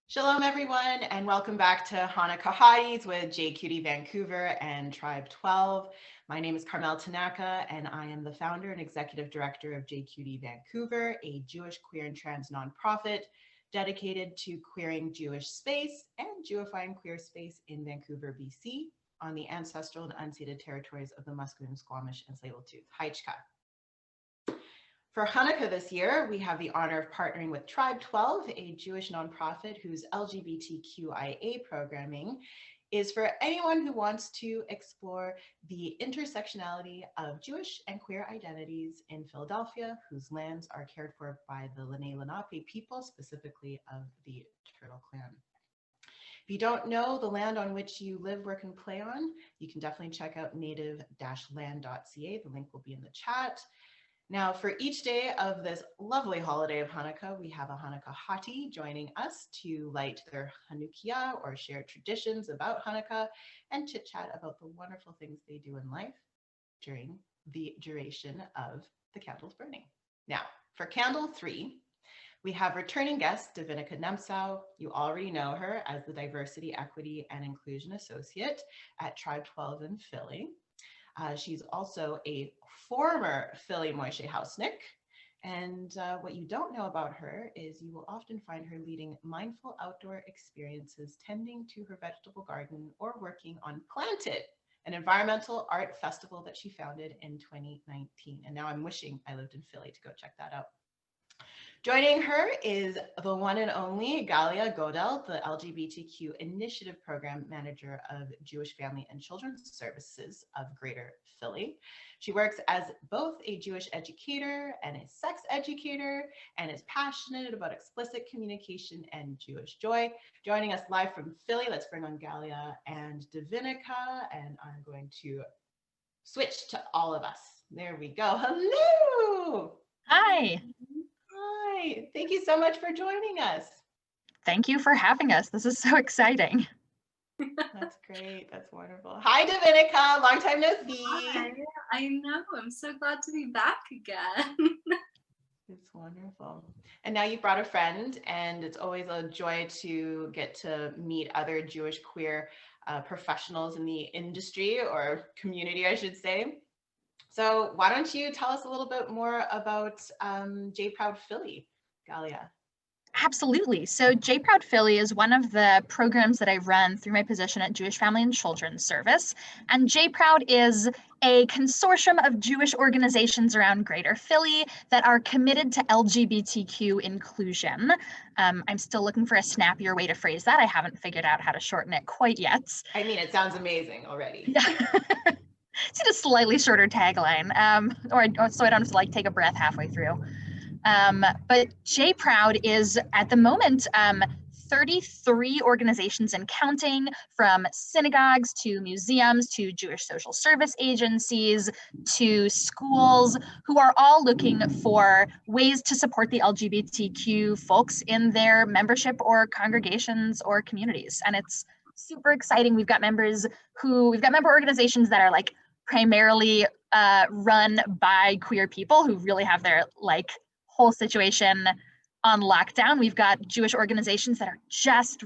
Shalom, everyone, and welcome back to Hanukkah Hotties with JQD Vancouver and Tribe12. My name is Carmel Tanaka, and I am the founder and executive director of JQD Vancouver, a Jewish queer and trans nonprofit dedicated to queering Jewish space and Jewifying queer space in Vancouver, BC, on the ancestral and unceded territories of the Musqueam, Squamish, and Tsleil-Waututh Haitchka. For Hanukkah this year, we have the honor of partnering with Tribe12, a Jewish nonprofit whose LGBTQIA programming is for anyone who wants to explore the intersectionality of Jewish and queer identities in Philadelphia, whose lands are cared for by the Lenape people, specifically of the Turtle Clan. If you don't know the land on which you live, work, and play on, you can definitely check out native-land.ca. The link will be in the chat. Now, for each day of this lovely holiday of Hanukkah, we have a Hanukkah Hottie joining us to light their Hanukkah or share traditions about Hanukkah and chit-chat about the wonderful things they do in life during the duration of the candles burning. Now, for candle 3, we have returning guest Davinica Nemtzow. You already know her as the Diversity, Equity, and Inclusion Associate at Tribe12 in Philly. She's also a former Philly Moishe House. And what you don't know about her is you will often find her leading mindful outdoor experiences, tending to her vegetable garden, or working on Plant It, an environmental art festival that she founded in 2019. And now I'm wishing I lived in Philly to go check that out. Joining her is the one and only Galia Godel, the LGBTQ Initiative Program Manager of Jewish Family and Children's Services of Greater Philly. She works as both a Jewish educator and a sex educator and is passionate about explicit communication and Jewish joy. Joining us live from Philly, let's bring on Galia and Davinica, and I'm going to switch to all of us. There we go. Hello. Hi. Hi, thank you so much for joining us. Thank you for having us. This is so exciting. That's great. That's wonderful. Hi, Davinica. Long time no see. Hi, I know. I'm so glad to be back again. It's wonderful. And now you brought a friend, and it's always a joy to get to meet other Jewish queer professionals in the industry or community, I should say. So why don't you tell us a little bit more about JProud Philly, Galia? Absolutely. So JProud Philly is one of the programs that I run through my position at Jewish Family and Children's Service. And JProud is a consortium of Jewish organizations around Greater Philly that are committed to LGBTQ inclusion. I'm still looking for a snappier way to phrase that. I haven't figured out how to shorten it quite yet. I mean, it sounds amazing already. Yeah. It's a slightly shorter tagline, or so I don't have to take a breath halfway through. But JProud is at the moment 33 organizations and counting, from synagogues to museums to Jewish social service agencies to schools, who are all looking for ways to support the LGBTQ folks in their membership or congregations or communities. And it's super exciting. We've got member organizations that are primarily run by queer people who really have their whole situation on lockdown. We've got Jewish organizations that are just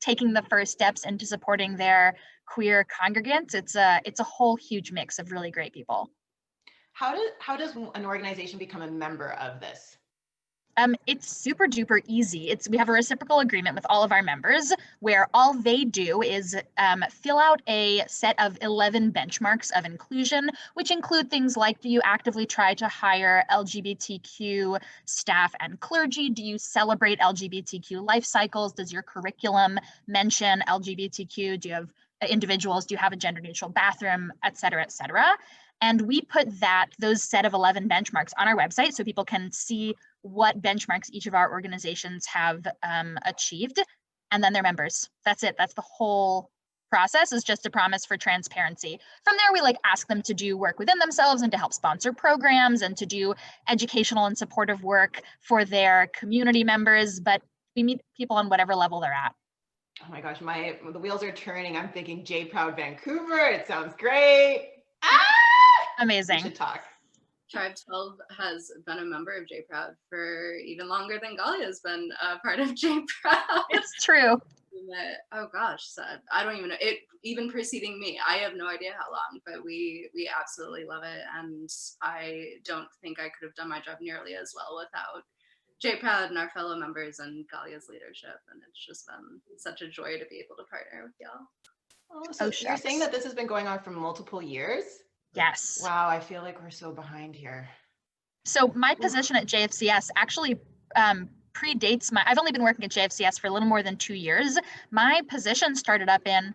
taking the first steps into supporting their queer congregants. It's a whole huge mix of really great people. How does an organization become a member of this? It's super duper easy. We have a reciprocal agreement with all of our members where all they do is fill out a set of 11 benchmarks of inclusion, which include things like, do you actively try to hire LGBTQ staff and clergy? Do you celebrate LGBTQ life cycles? Does your curriculum mention LGBTQ? Do you have individuals? Do you have a gender neutral bathroom, et cetera, et cetera? And we put those set of 11 benchmarks on our website so people can see what benchmarks each of our organizations have achieved, and then they're members. That's it. That's the whole process, is just a promise for transparency. From there, we ask them to do work within themselves and to help sponsor programs and to do educational and supportive work for their community members, but we meet people on whatever level they're at. Oh my gosh, the wheels are turning. I'm thinking JProud Vancouver. It sounds great. Amazing. We should talk. Tribe12 has been a member of JProud for even longer than Galia has been a part of JProud. It's true. Oh gosh, so I don't even know. It even preceding me. I have no idea how long, but we absolutely love it, and I don't think I could have done my job nearly as well without JProud and our fellow members and Galia's leadership, and it's just been such a joy to be able to partner with y'all. Oh, so you're saying that this has been going on for multiple years? Yes. Wow, I feel like we're so behind here. So my position at JFCS actually predates I've only been working at JFCS for a little more than 2 years. My position started up in,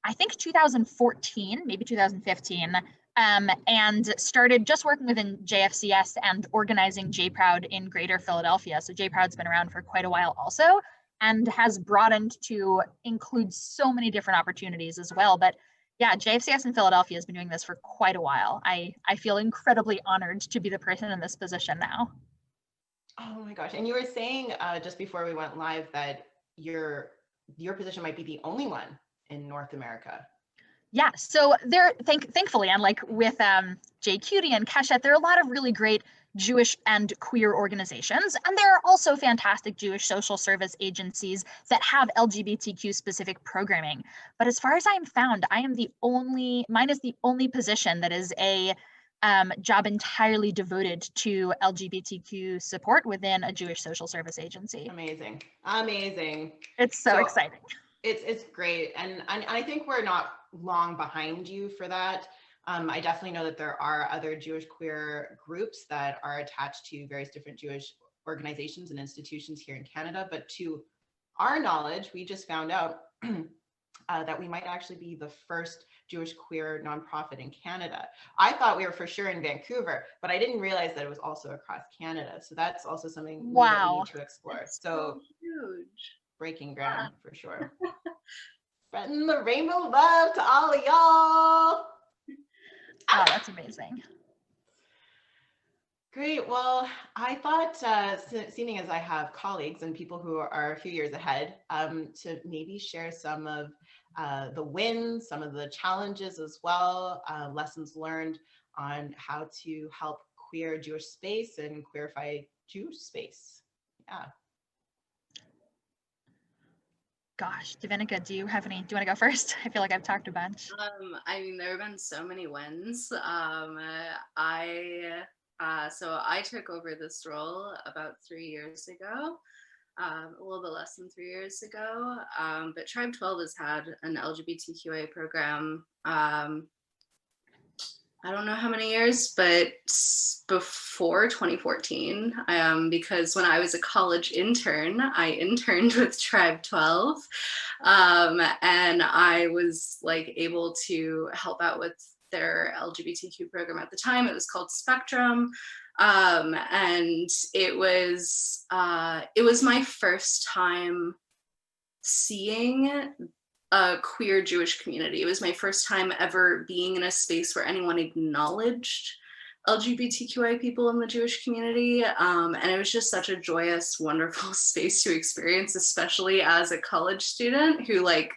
I think, 2014, maybe 2015, and started just working within JFCS and organizing JProud in Greater Philadelphia. So JProud's been around for quite a while also, and has broadened to include so many different opportunities as well. But yeah, JFCS in Philadelphia has been doing this for quite a while. I feel incredibly honored to be the person in this position now. Oh my gosh. And you were saying just before we went live that your position might be the only one in North America. Yeah, so there, thankfully, and like with JQT and Keshet, there are a lot of really great Jewish and queer organizations, and there are also fantastic Jewish social service agencies that have LGBTQ specific programming. But as far as I'm found, mine is the only position that is a job entirely devoted to LGBTQ support within a Jewish social service agency. Amazing, amazing. It's so exciting. It's great, and I think we're not long behind you for that. I definitely know that there are other Jewish queer groups that are attached to various different Jewish organizations and institutions here in Canada, but to our knowledge, we just found out that we might actually be the first Jewish queer nonprofit in Canada. I thought we were for sure in Vancouver, but I didn't realize that it was also across Canada. So that's also something that we need to explore. So huge. Breaking ground for sure. Spreading the rainbow love to all of y'all. Oh, that's amazing. Great. Well, I thought, seeing as I have colleagues and people who are a few years ahead, to maybe share some of the wins, some of the challenges as well, lessons learned on how to help queer Jewish space and queerify Jewish space. Yeah. Gosh, Davinica, do you want to go first? I feel like I've talked a bunch. I mean, there have been so many wins. So I took over this role about 3 years ago, a little bit less than 3 years ago. But Tribe12 has had an LGBTQIA program. I don't know how many years, but before 2014, because when I was a college intern, I interned with Tribe12, and I was like able to help out with their LGBTQ program at the time. It was called Spectrum, and it was my first time seeing a queer Jewish community. It was my first time ever being in a space where anyone acknowledged LGBTQI people in the Jewish community. And it was just such a joyous, wonderful space to experience, especially as a college student who like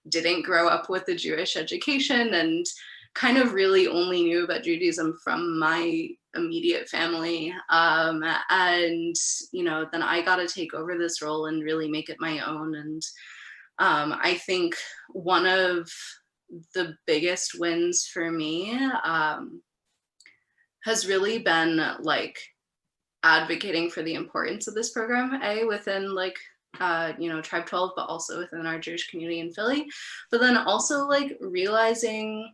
didn't grow up with a Jewish education and kind of really only knew about Judaism from my immediate family. And, you know, then I got to take over this role and really make it my own. And I think one of the biggest wins for me has really been like advocating for the importance of this program, within like, you know, Tribe12, but also within our Jewish community in Philly, but then also like realizing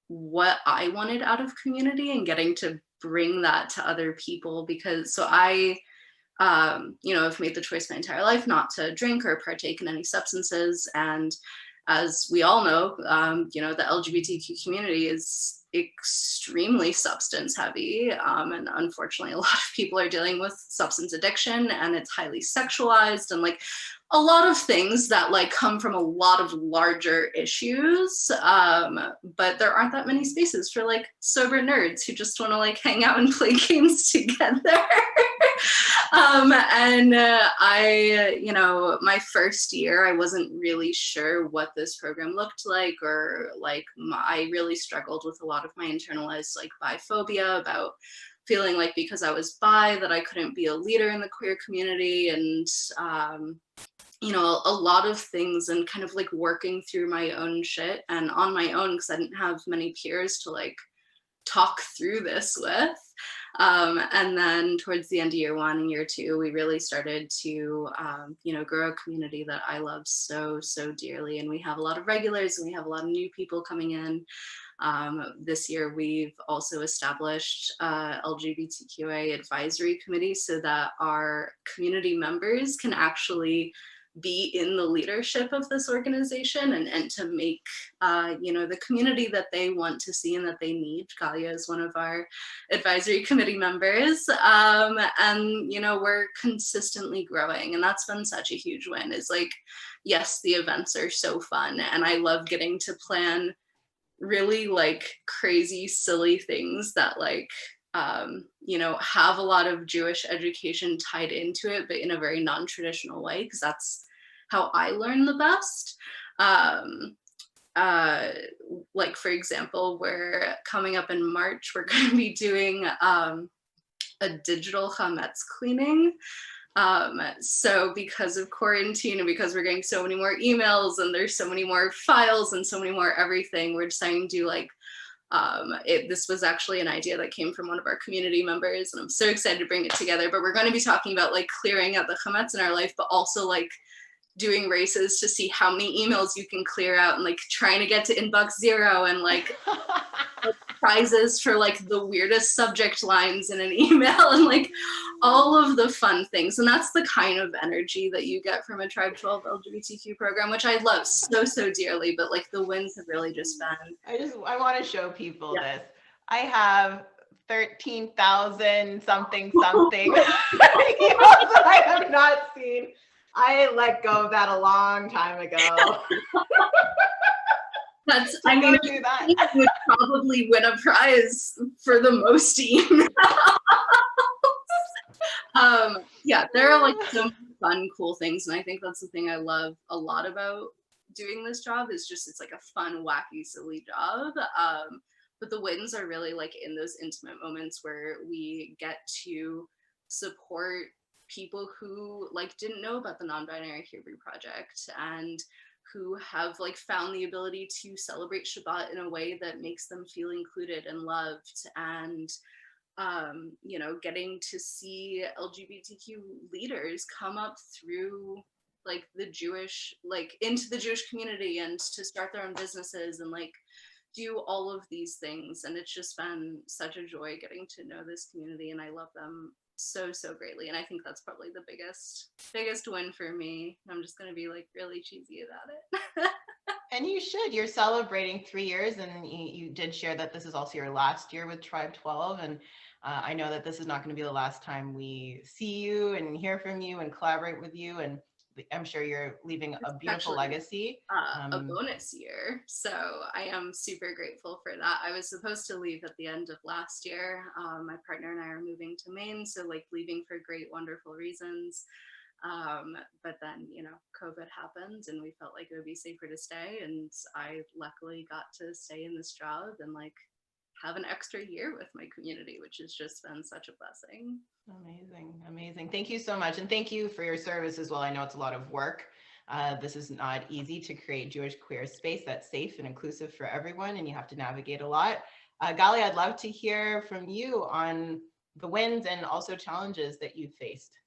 what I wanted out of community and getting to bring that to other people. Because so I, you know, I've made the choice my entire life not to drink or partake in any substances. And as we all know, you know, the LGBTQ community is extremely substance heavy. And unfortunately, a lot of people are dealing with substance addiction, and it's highly sexualized, and like a lot of things that like come from a lot of larger issues. But there aren't that many spaces for like sober nerds who just want to like hang out and play games together. And I, you know, my first year, I wasn't really sure what this program looked like, or like I really struggled with a lot of my internalized like biphobia about feeling like because I was bi that I couldn't be a leader in the queer community, and you know, a lot of things, and kind of like working through my own shit and on my own, because I didn't have many peers to like talk through this with. And then towards the end of year 1 and year 2, we really started to, you know, grow a community that I love so, so dearly. And we have a lot of regulars and we have a lot of new people coming in. This year, we've also established LGBTQIA advisory committee so that our community members can actually be in the leadership of this organization and to make, you know, the community that they want to see and that they need. Galia is one of our advisory committee members. And, you know, we're consistently growing, and that's been such a huge win. Is like, yes, the events are so fun, and I love getting to plan really like crazy, silly things that like, you know, have a lot of Jewish education tied into it, but in a very non-traditional way, because that's how I learn the best. Like, for example, we're coming up in March, we're going to be doing a digital chametz cleaning. So because of quarantine and because we're getting so many more emails and there's so many more files and so many more everything, we're deciding to do like, this was actually an idea that came from one of our community members, and I'm so excited to bring it together. But we're going to be talking about like clearing out the chametz in our life, but also like doing races to see how many emails you can clear out, and like trying to get to inbox 0, and like prizes for like the weirdest subject lines in an email, and like all of the fun things. And that's the kind of energy that you get from a Tribe12 LGBTQ program, which I love so, so dearly. But like the wins have really just been. I want to show people this. I have 13,000 something emails that I have not seen. I let go of that a long time ago. That's, I mean, do that. I would probably win a prize for the most emails. Yeah, there are like so many fun, cool things, and I think that's the thing I love a lot about doing this job, is just it's like a fun, wacky, silly job. But the wins are really like in those intimate moments where we get to support people who like didn't know about the Non-Binary Hebrew Project, and who have like found the ability to celebrate Shabbat in a way that makes them feel included and loved, and you know, getting to see LGBTQ leaders come up through like the Jewish, like into the Jewish community, and to start their own businesses and like do all of these things. And it's just been such a joy getting to know this community, and I love them so, so greatly. And I think that's probably the biggest win for me. I'm just going to be like really cheesy about it. And you should. You're celebrating 3 years, and you did share that this is also your last year with Tribe12. And I know that this is not going to be the last time we see you and hear from you and collaborate with you. And I'm sure you're leaving a beautiful legacy. A bonus year. So I am super grateful for that. I was supposed to leave at the end of last year. My partner and I are moving to Maine, so like leaving for great, wonderful reasons. But then, you know, COVID happened, and we felt like it would be safer to stay. And I luckily got to stay in this job and like have an extra year with my community, which has just been such a blessing. Amazing. Thank you so much. And thank you for your service as well. I know it's a lot of work. This is not easy to create Jewish queer space that's safe and inclusive for everyone, and you have to navigate a lot. Galia, I'd love to hear from you on the wins and also challenges that you faced.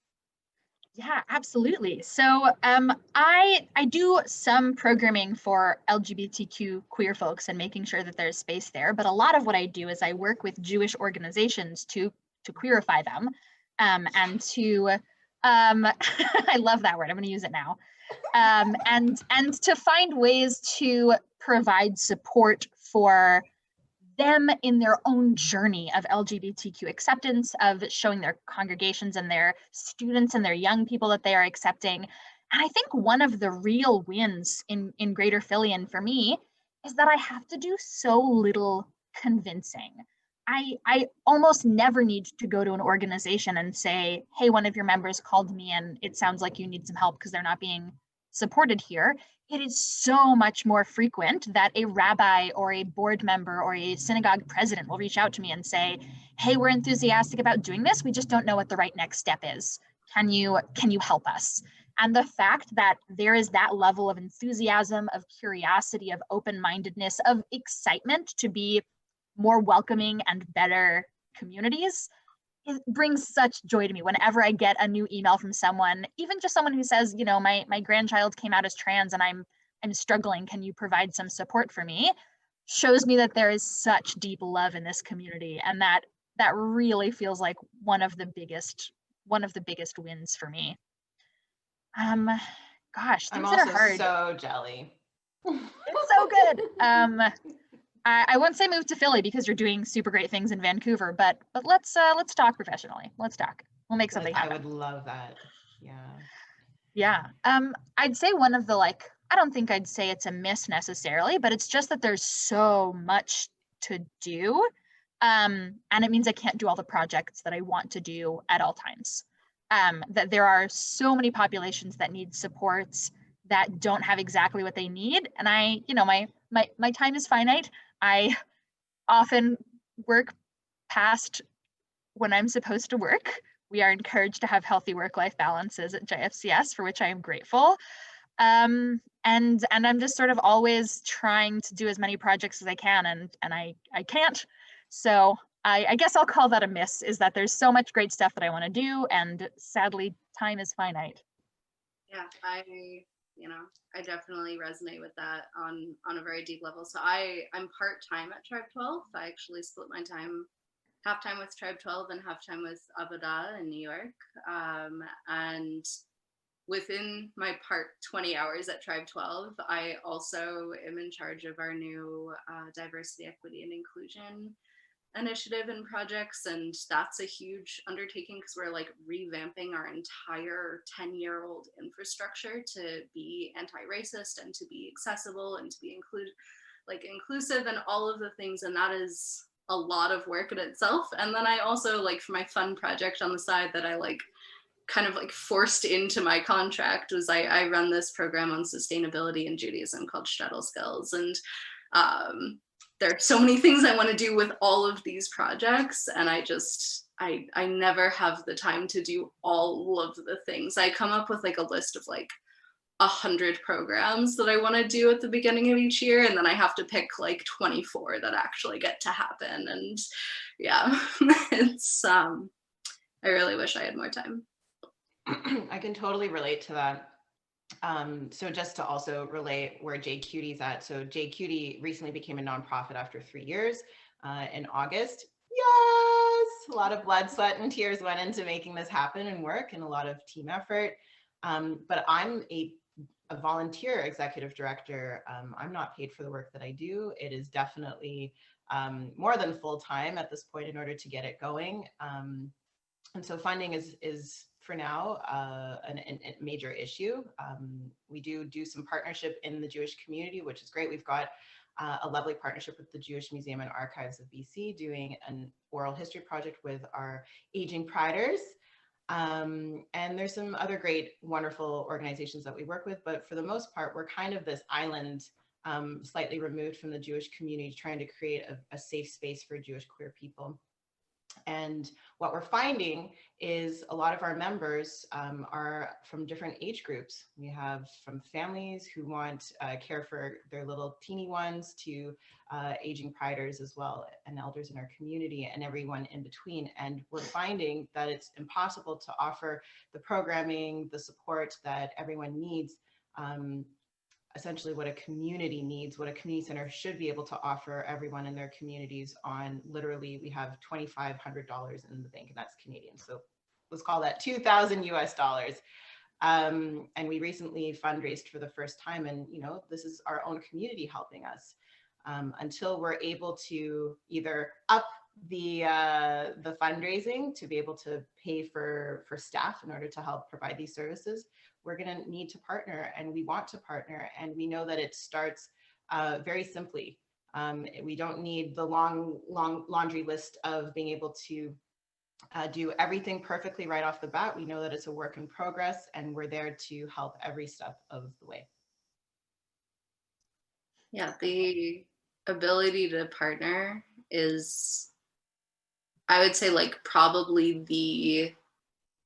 Yeah, absolutely. So I do some programming for LGBTQ queer folks and making sure that there's space there. But a lot of what I do is I work with Jewish organizations to queerify them, and to I love that word. I'm going to use it now. And to find ways to provide support for them in their own journey of LGBTQ acceptance, of showing their congregations and their students and their young people that they are accepting. And I think one of the real wins in Greater Philly, and for me, is that I have to do so little convincing. I almost never need to go to an organization and say, hey, one of your members called me and it sounds like you need some help because they're not being supported here, it is so much more frequent that a rabbi or a board member or a synagogue president will reach out to me and say, hey, we're enthusiastic about doing this. We just don't know what the right next step is. Can you help us? And the fact that there is that level of enthusiasm, of curiosity, of open-mindedness, of excitement to be more welcoming and better communities, it brings such joy to me whenever I get a new email from someone, even just someone who says, you know, my grandchild came out as trans and I'm struggling. Can you provide some support for me? Shows me that there is such deep love in this community, and that really feels like one of the biggest wins for me. Gosh, things that are hard. I'm also so jelly. It's so good. I wouldn't say move to Philly because you're doing super great things in Vancouver, but let's talk professionally. Let's talk. We'll make something happen. I would love that. Yeah. Yeah. I'd say one of the, like, I don't think I'd say it's a miss necessarily, but it's just that there's so much to do. And it means I can't do all the projects that I want to do at all times. That there are so many populations that need supports that don't have exactly what they need. And I, you know, my time is finite. I often work past when I'm supposed to work. We are encouraged to have healthy work-life balances at JFCS, for which I am grateful. And I'm just sort of always trying to do as many projects as I can, and I can't. So I guess I'll call that a miss, is that there's so much great stuff that I want to do, and sadly, time is finite. Yeah, I definitely resonate with that on a very deep level. So I'm part-time at Tribe12. I actually split my time, half time with Tribe12 and half time with Avodah in New York. And within my part 20 hours at Tribe12, I also am in charge of our new diversity, equity, and inclusion initiative and projects, and that's a huge undertaking because we're like revamping our entire 10-year-old infrastructure to be anti-racist and to be accessible and to be inclusive and all of the things, and that is a lot of work in itself. And then I also, like, for my fun project on the side that I kind of forced into my contract, was I run this program on sustainability in Judaism called Shtetl Skills, and there are so many things I want to do with all of these projects, and I never have the time to do all of the things. I come up with a list of 100 programs that I want to do at the beginning of each year, and then I have to pick 24 that actually get to happen. And yeah, it's I really wish I had more time. I can totally relate to that. So just to also relate where JQT's at. So JQT recently became a nonprofit after 3 years in August. Yes, a lot of blood, sweat, and tears went into making this happen and work, and a lot of team effort. But I'm a volunteer executive director. I'm not paid for the work that I do. It is definitely more than full-time at this point in order to get it going. And so funding is for now a major issue. We do some partnership in the Jewish community, which is great. We've got a lovely partnership with the Jewish Museum and Archives of BC, doing an oral history project with our aging priders. And there's some other great, wonderful organizations that we work with, but for the most part, we're kind of this island slightly removed from the Jewish community, trying to create a safe space for Jewish queer people. And what we're finding is a lot of our members are from different age groups. We have from families who want care for their little teeny ones to aging priders as well, and elders in our community, and everyone in between. And we're finding that it's impossible to offer the programming, the support that everyone needs, essentially what a community needs, what a community center should be able to offer everyone in their communities on literally, we have $2,500 in the bank, and that's Canadian. So let's call that $2,000 US. And we recently fundraised for the first time, and this is our own community helping us. Until we're able to either up the fundraising to be able to pay for staff in order to help provide these services, we're going to need to partner, and we want to partner. And we know that it starts very simply. We don't need the long laundry list of being able to do everything perfectly right off the bat. We know that it's a work in progress, and we're there to help every step of the way. Yeah, the ability to partner is, I would say, like probably the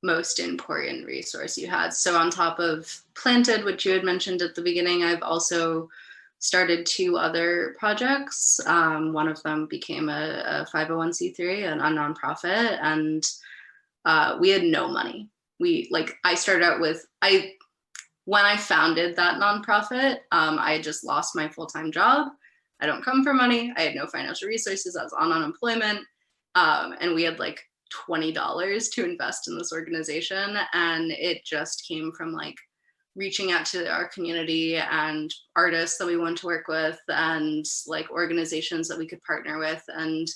most important resource you had. So on top of Planted, which you had mentioned at the beginning, I've also started 2 other projects. One of them became a 501c3, a nonprofit, and we had no money. I started out with, when I founded that nonprofit, I had just lost my full-time job. I don't come from money. I had no financial resources. I was on unemployment. And we had like $20 to invest in this organization. And it just came from like reaching out to our community and artists that we want to work with and like organizations that we could partner with. And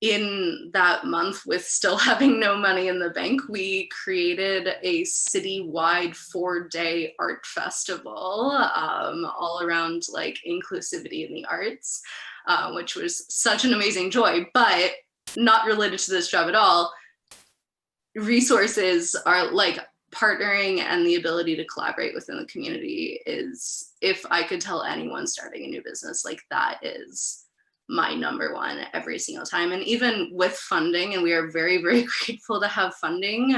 in that month, with still having no money in the bank, we created a citywide 4-day art festival all around like inclusivity in the arts, which was such an amazing joy, but not related to this job at all. Resources are like partnering, and the ability to collaborate within the community is, if I could tell anyone starting a new business, like that is my number one every single time. And even with funding, and we are very, very grateful to have funding.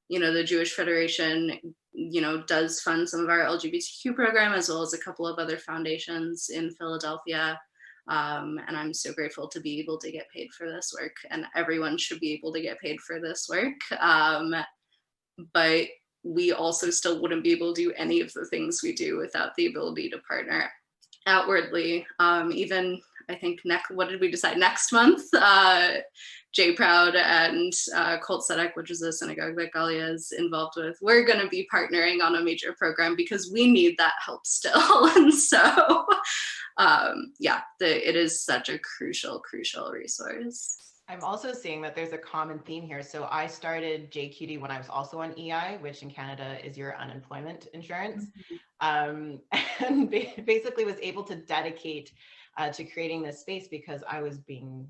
You know, the Jewish Federation, you know, does fund some of our LGBTQ program, as well as a couple of other foundations in Philadelphia. And I'm so grateful to be able to get paid for this work, and everyone should be able to get paid for this work. But we also still wouldn't be able to do any of the things we do without the ability to partner outwardly. Even I think what did we decide next month? J Proud and Cult Tzedek, which is a synagogue that Galia is involved with, we're going to be partnering on a major program because we need that help still. And so, yeah, it is such a crucial resource. I'm also seeing that there's a common theme here. So I started JQD when I was also on EI, which in Canada is your unemployment insurance, and basically was able to dedicate to creating this space because I was being,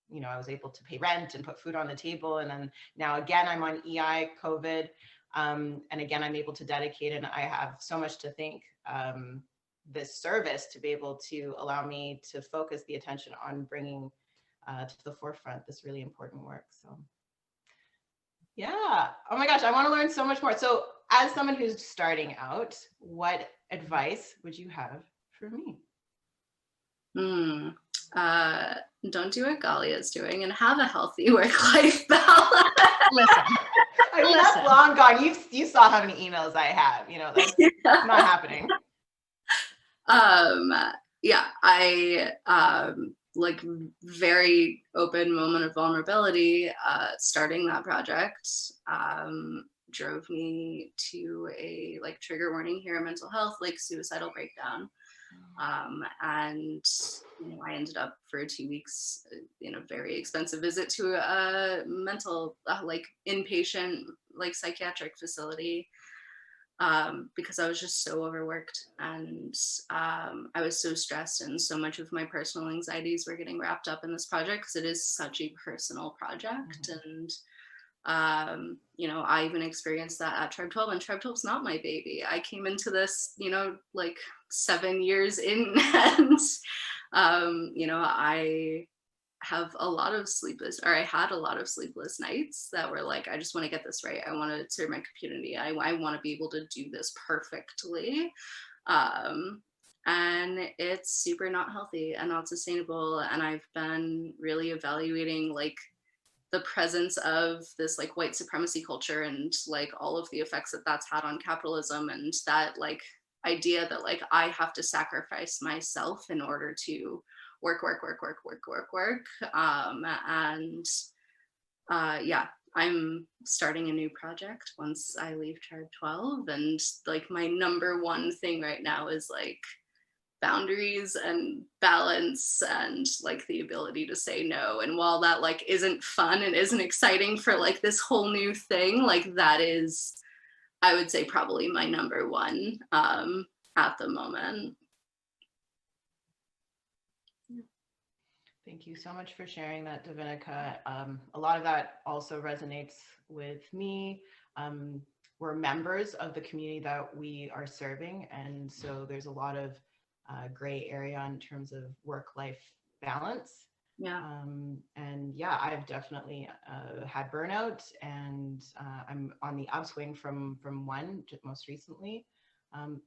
you know, I was able to pay rent and put food on the table. And then now again, I'm on EI, COVID, and again, I'm able to dedicate, and I have so much to thank this service to be able to allow me to focus the attention on bringing to the forefront this really important work. So yeah, oh my gosh, I want to learn so much more. So as someone who's starting out, what advice would you have for me? Don't do what Galia is doing and have a healthy work-life balance. Listen. I mean, that's long gone. You saw how many emails I have, you know, that's not happening. Yeah, I like very open moment of vulnerability. Starting that project drove me to a like trigger warning here in mental health, like suicidal breakdown. And you know, I ended up for 2 weeks in a very expensive visit to a mental like inpatient like psychiatric facility, because I was just so overworked, and I was so stressed, and so much of my personal anxieties were getting wrapped up in this project because it is such a personal project. And you know, I even experienced that at Tribe12, and Tribe12's not my baby. I came into this, you know, like 7 years in, and you know, I had a lot of sleepless nights that were like, I just want to get this right. I want to serve my community. I want to be able to do this perfectly. And it's super not healthy and not sustainable. And I've been really evaluating like the presence of this like white supremacy culture and like all of the effects that that's had on capitalism, and that like idea that like I have to sacrifice myself in order to work. Yeah, I'm starting a new project once I leave Tribe12, and like my number one thing right now is like boundaries and balance and like the ability to say no. And while that like isn't fun and isn't exciting for like this whole new thing, like that is, I would say, probably my number one at the moment. Thank you so much for sharing that, Davinica. A lot of that also resonates with me. We're members of the community that we are serving, and so there's a lot of gray area in terms of work-life balance. Yeah. And yeah, I've definitely had burnout, and I'm on the upswing from one most recently.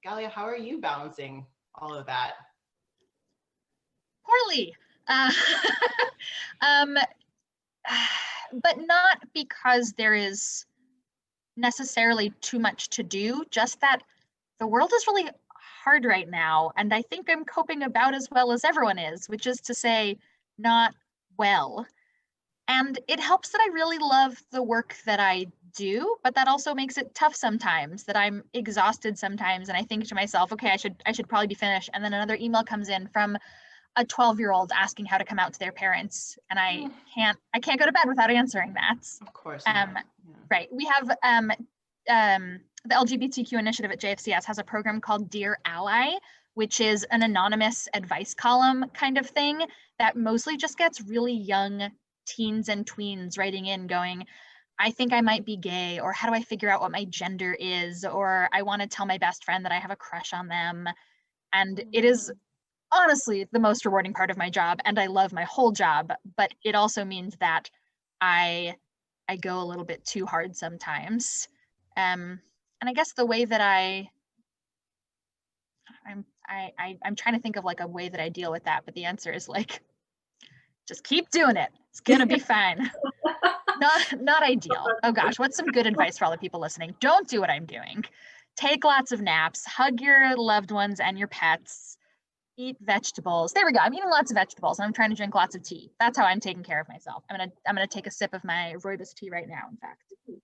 Galia, how are you balancing all of that? Poorly. But not because there is necessarily too much to do, just that the world is really hard right now. And I think I'm coping about as well as everyone is, which is to say, not well. And it helps that I really love the work that I do, but that also makes it tough sometimes, that I'm exhausted sometimes. And I think to myself, okay, I should probably be finished. And then another email comes in from a 12-year-old asking how to come out to their parents. And I can't go to bed without answering that. Of course. Yeah. Right. We have the LGBTQ Initiative at JFCS has a program called Dear Ally, which is an anonymous advice column kind of thing that mostly just gets really young teens and tweens writing in going, I think I might be gay, or how do I figure out what my gender is, or I want to tell my best friend that I have a crush on them. And it is honestly the most rewarding part of my job, and I love my whole job, but it also means that I go a little bit too hard sometimes. And I guess the way that I'm trying to think of like a way that I deal with that, but the answer is like, just keep doing it. It's gonna be fine. Not ideal. Oh gosh, what's some good advice for all the people listening? Don't do what I'm doing. Take lots of naps, hug your loved ones and your pets, eat vegetables. There we go. I'm eating lots of vegetables and I'm trying to drink lots of tea. That's how I'm taking care of myself. I'm gonna take a sip of my rooibos tea right now, in fact.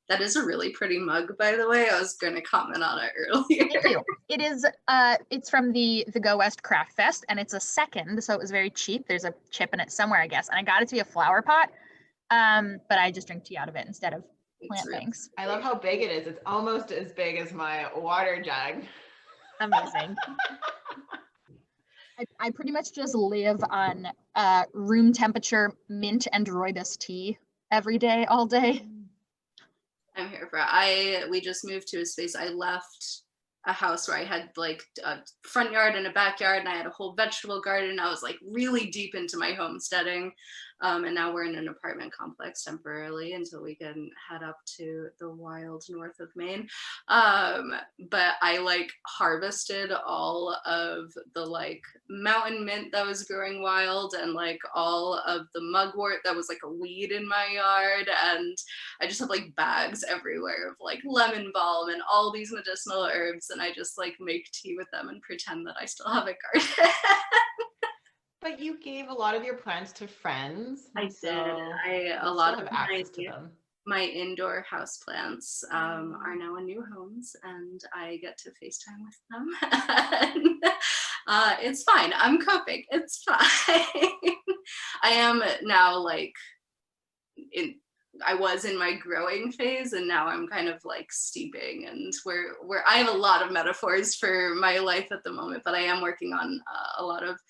That is a really pretty mug, by the way. I was going to comment on it earlier. Thank you. It is it's from the Go West Craft Fest, and it's a second, so it was very cheap. There's a chip in it somewhere, I guess, and I got it to be a flower pot, but I just drink tea out of it instead of plant things. I love how big it is. It's almost as big as my water jug. Amazing. I pretty much just live on room temperature mint and rooibos tea every day, all day. I'm here for it. We just moved to a space. I left a house where I had like a front yard and a backyard, and I had a whole vegetable garden. I was like really deep into my homesteading. And now we're in an apartment complex temporarily until we can head up to the wild north of Maine. But I like harvested all of the like mountain mint that was growing wild, and like all of the mugwort that was like a weed in my yard. And I just have like bags everywhere of like lemon balm and all these medicinal herbs. And I just like make tea with them and pretend that I still have a garden. But you gave a lot of your plants to friends. I so did. A lot of access to them. My indoor house plants are now in new homes, and I get to FaceTime with them. And, it's fine. I'm coping. It's fine. I am now like I was in my growing phase, and now I'm kind of like steeping, and where I have a lot of metaphors for my life at the moment, but I am working on a lot of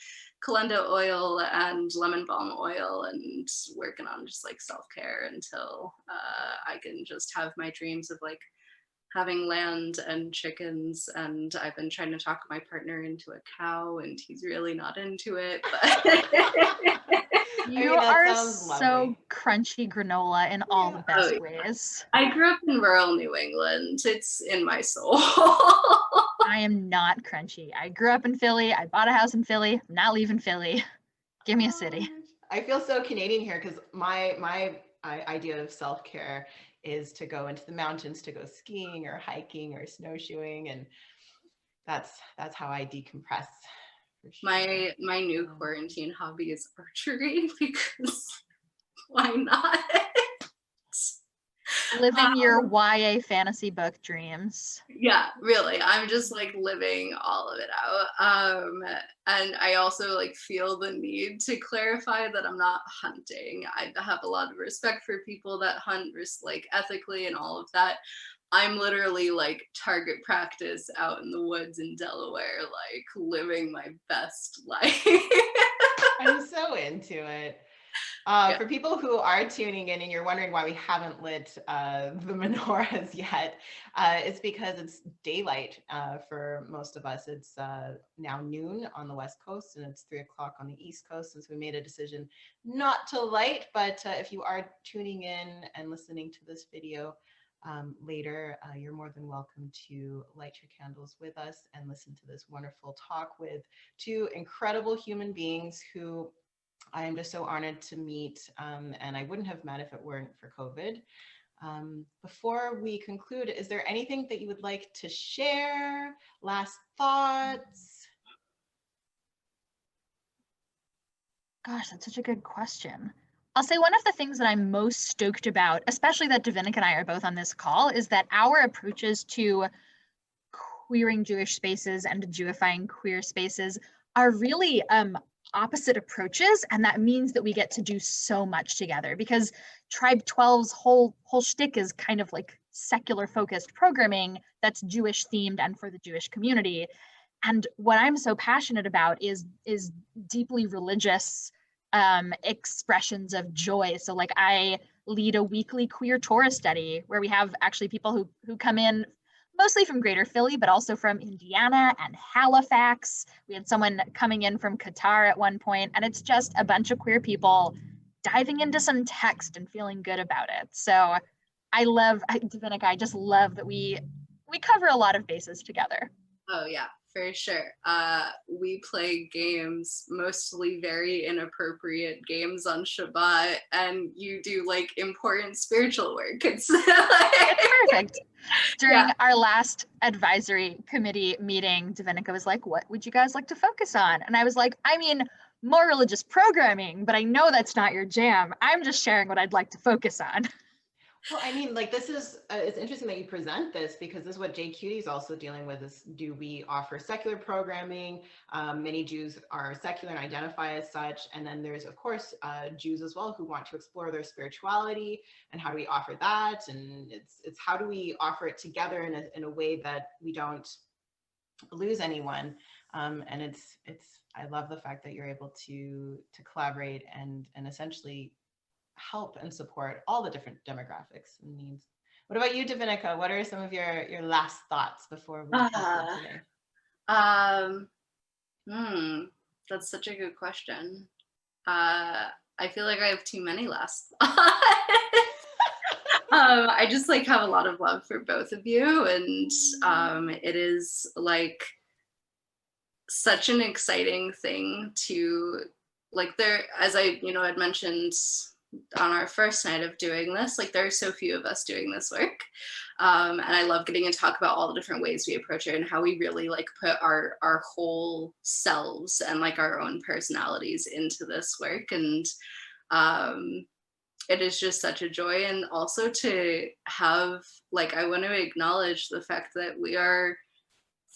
calendula oil and lemon balm oil, and working on just like self-care until I can just have my dreams of like having land and chickens. And I've been trying to talk my partner into a cow, and he's really not into it, but You are so crunchy granola in all the best ways. I grew up in rural New England. It's in my soul. I am not crunchy. I grew up in Philly. I bought a house in Philly. I'm not leaving Philly. Give me a city. I feel so Canadian here because my idea of self-care is to go into the mountains, to go skiing or hiking or snowshoeing, and that's how I decompress. Sure. My new quarantine hobby is archery, because why not? Living your YA fantasy book dreams. Yeah, really. I'm just like living all of it out. And I also like feel the need to clarify that I'm not hunting. I have a lot of respect for people that hunt like ethically and all of that. I'm literally like target practice out in the woods in Delaware, like living my best life. I I'm so into it. For people who are tuning in and you're wondering why we haven't lit the menorahs yet, it's because it's daylight for most of us. It's now noon on the West Coast and it's 3 o'clock on the East Coast, since we made a decision not to light. But if you are tuning in and listening to this video later, you're more than welcome to light your candles with us and listen to this wonderful talk with two incredible human beings who I am just so honored to meet, and I wouldn't have met if it weren't for COVID. Before we conclude, is there anything that you would like to share? Last thoughts? Gosh, that's such a good question. I'll say one of the things that I'm most stoked about, especially that Davinica and I are both on this call, is that our approaches to queering Jewish spaces and Jewifying queer spaces are really opposite approaches, and that means that we get to do so much together, because Tribe12's whole shtick is kind of like secular focused programming that's Jewish themed and for the Jewish community. And what I'm so passionate about is deeply religious expressions of joy. So like I lead a weekly queer Torah study where we have actually people who come in mostly from Greater Philly, but also from Indiana and Halifax. We had someone coming in from Qatar at one point, and it's just a bunch of queer people diving into some text and feeling good about it. So Davinica, I just love that we cover a lot of bases together. Oh yeah, for sure. We play games, mostly very inappropriate games on Shabbat, and you do like important spiritual work. It's perfect. During our last advisory committee meeting, Davinica was like, what would you guys like to focus on? And I was like, I mean, more religious programming, but I know that's not your jam. I'm just sharing what I'd like to focus on. Well, I mean, like this is, it's interesting that you present this, because this is what JQT is also dealing with, is do we offer secular programming? Many Jews are secular and identify as such. And then there's, of course, Jews as well who want to explore their spirituality, and how do we offer that? And it's how do we offer it together in a way that we don't lose anyone? And it's I love the fact that you're able to collaborate and essentially help and support all the different demographics and needs. What about you, Davinica? What are some of your last thoughts before we conclude today? That's such a good question. I feel like I have too many last thoughts. I just like have a lot of love for both of you, and it is like such an exciting thing to like there, as I had mentioned on our first night of doing this, like there are so few of us doing this work, and I love getting to talk about all the different ways we approach it and how we really like put our whole selves and like our own personalities into this work. And it is just such a joy, and also to have like, I want to acknowledge the fact that we are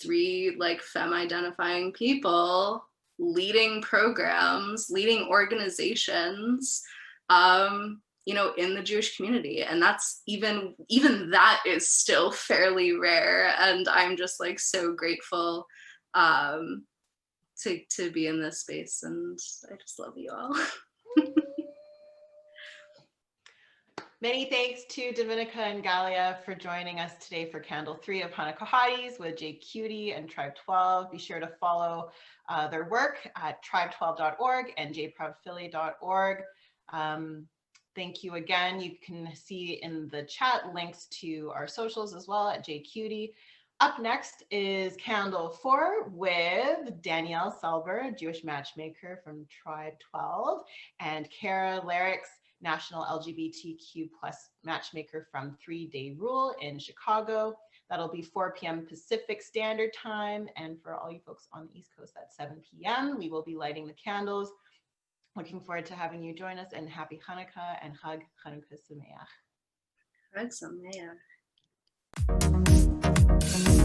3 like femme identifying people leading programs, leading organizations, in the Jewish community. And that's even that is still fairly rare. And I'm just like so grateful to be in this space. And I just love you all. Many thanks to Davinica and Galia for joining us today for Candle 3 of Hanukkah Hotties with JQT and Tribe12. Be sure to follow their work at tribe12.org and jproudphilly.org. Thank you again. You can see in the chat links to our socials as well at JQT. Up next is Candle 4 with Danielle Selber, Jewish matchmaker from Tribe12, and Kara Larix, National LGBTQ+ matchmaker from 3 Day Rule in Chicago. That'll be 4 p.m. Pacific Standard Time. And for all you folks on the East Coast, at 7 p.m., we will be lighting the candles. Looking forward to having you join us, and happy Hanukkah and Chag Hanukkah Sameach. Chag Sameach.